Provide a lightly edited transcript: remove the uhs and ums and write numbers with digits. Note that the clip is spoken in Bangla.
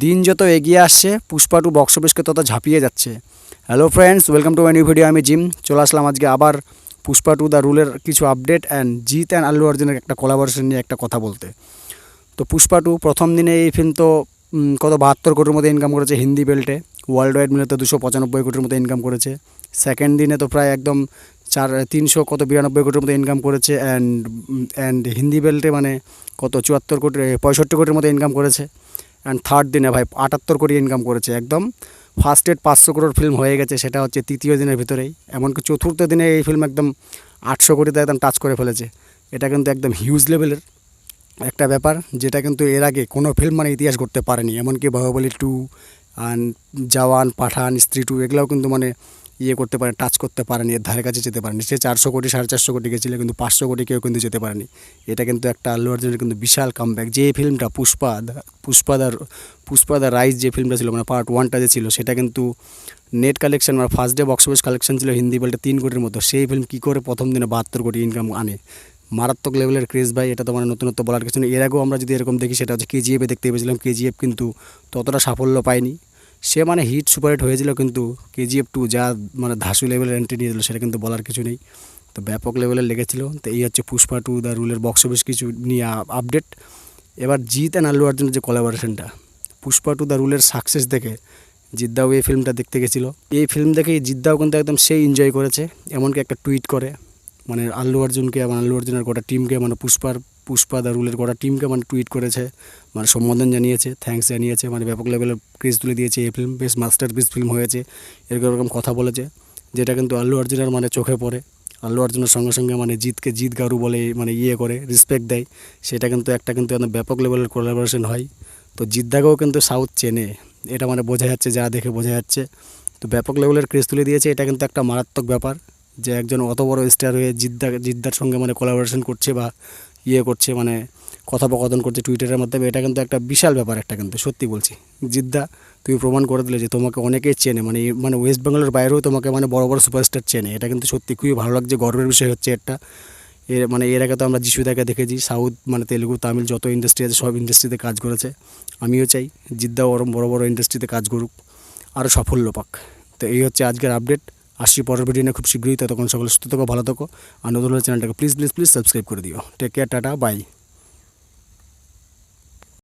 দিন যত এগিয়ে আসছে পুষ্পা টু বক্স অফিসকে তত ঝাঁপিয়ে যাচ্ছে। Hello friends, welcome to my new video. আমি জিম চলে আসলাম আজকে আবার পুষ্পা টু দ্য রুলের কিছু update and Jeet and Allu অর্জুনের একটা কোলাবোরেশন নিয়ে একটা কথা বলতে। তো পুষ্পা টু প্রথম দিনে এই ফিল্ম তো কত 72 কোটির মতো ইনকাম করেছে হিন্দি বেল্টে, ওয়ার্ল্ড ওয়াইড মিলে তো 295 কোটির মতো ইনকাম করেছে। সেকেন্ড দিনে তো প্রায় একদম 392 কোটির মতো ইনকাম করেছে অ্যান্ড হিন্দি বেল্টে মানে কত 65 কোটির মতো ইনকাম করেছে। অ্যান্ড থার্ড দিনে ভাই 78 কোটি ইনকাম করেছে। একদম ফার্স্ট ডেট 500 কোটির ফিল্ম হয়ে গেছে, সেটা হচ্ছে তৃতীয় দিনের ভিতরেই। এমনকি চতুর্থ দিনে এই ফিল্ম একদম 800 কোটিতে একদম টাচ করে ফেলেছে। এটা কিন্তু একদম হিউজ লেভেলের একটা ব্যাপার, যেটা কিন্তু এর আগে কোনো ফিল্ম মানে ইতিহাস করতে পারেনি। এমনকি বাহুবলী 2 অ্যান্ড জওয়ান, পাঠান, স্ত্রী 2 এগুলোও কিন্তু মানে করতে পারে, টাচ করতে পারেনি, এর ধারে কাছে যেতে পারেনি। সে 400 কোটি 450 কোটি গেছিলো, কিন্তু 500 কোটি কেউ কিন্তু যেতে পারেনি। এটা কিন্তু একটা আল্লু অর্জুনের কিন্তু বিশাল কামব্যাক। যে ফিল্মটা পুষ্পা দা রাইজ যে ফিল্মটা ছিল মানে পার্ট 1টা যে ছিল, সেটা কিন্তু নেট কালেকশন মানে first day box office collection ছিল হিন্দি বেল্টে 3 কোটির মতো। সেই ফিল্ম কী করে প্রথম দিনে 72 কোটি ইনকাম আনে, মারাত্মক লেভেলের ক্রেজ ভাই। এটা তো মানে নতুনত্ব বলার কিছু নেই। এর আগেও আমরা যদি এরকম দেখি, সেটা হচ্ছে কেজিএফে দেখতে পেয়েছিলাম। কেজিএফ কিন্তু ততটা সাফল্য পায়নি। সে মানে হিট সুপারহিট হয়েছিল, কিন্তু কেজিএফ 2 যা মানে ধাসু লেভেলের এন্ট্রি নিয়ে দিল, সেটা কিন্তু বলার কিছু নেই। তো ব্যাপক লেভেলের লেগেছিল। তো এই হচ্ছে পুষ্পা টু দ্য রুলের বক্স অফিস কিছু নিয়ে আপডেট। এবার জিৎ অ্যান্ড আল্লু অর্জুনের যে কোলাবোরেশনটা, পুষ্পা টু দ্য রুলের সাকসেস দেখে জিদ্দাও এই ফিল্মটা দেখতে গেছিলো। এই ফিল্ম দেখেই জিদ্দাও কিন্তু একদম সেই এনজয় করেছে। এমনকি একটা টুইট করে মানে আল্লু অর্জুনকে, মানে আল্লু অর্জুনের গোটা টিমকে, মানে পুষ্পা দা রুলের গোটা টিমকে মানে টুইট করেছে, মানে সম্বোধন জানিয়েছে, থ্যাঙ্কস জানিয়েছে, মানে ব্যাপক লেভেলের ক্রেজ তুলে দিয়েছে। এই ফিল্ম বেশ মাস্টারপিস ফিল্ম হয়েছে, এরকম কথা বলেছে, যেটা কিন্তু আল্লু অর্জুনের মানে চোখে পড়ে। আল্লু অর্জুনের সঙ্গে সঙ্গে মানে জিতকে জিৎ গারু বলে মানে করে রেসপেক্ট দেয়। সেটা কিন্তু একদম ব্যাপক লেভেলের কোলাবোরেশন হয়। তো জিদ্দাকেও কিন্তু সাউথ চেনে, এটা মানে বোঝা যাচ্ছে, যা দেখে বোঝা যাচ্ছে। তো ব্যাপক লেভেলের ক্রেজ তুলে দিয়েছে। এটা কিন্তু একটা মারাত্মক ব্যাপার যে একজন অত বড় স্টার হয়ে জিদ্দার সঙ্গে মানে কোলাবোরেশন করছে বা করছে, মানে কথোপকথন করছে টুইটারের মাধ্যমে। এটা কিন্তু একটা বিশাল ব্যাপার একটা, কিন্তু সত্যি বলছি জিদ্দা, তুমি প্রমাণ করে দিলে যে তোমাকে অনেকেই চেনে, মানে ওয়েস্ট বেঙ্গলের বাইরেও তোমাকে মানে বড় বড় সুপারস্টার চেনে। এটা কিন্তু সত্যি খুবই ভালো লাগছে, গর্বের বিষয় হচ্ছে এটা। এর আগে তো আমরা যিশুদাকে দেখেছি, সাউথ মানে তেলুগু, তামিল যত ইন্ডাস্ট্রি আছে সব ইন্ডাস্ট্রিতে কাজ করেছে। আমিও চাই জিদ্দাও ওরম বড় বড় ইন্ডাস্ট্রিতে কাজ করুক, আরও সাফল্য পাক। তো এই হচ্ছে আজকের আপডেট। আসছি পরের ভিডিও নিয়ে খুব শীঘ্রই। ততক্ষণ সকলে সুস্থ থাকো, ভালো থাকো। আর নতুন হলে চ্যানেলটাকে প্লিজ সাবস্ক্রাইব করে দিও। Take care, tata, by.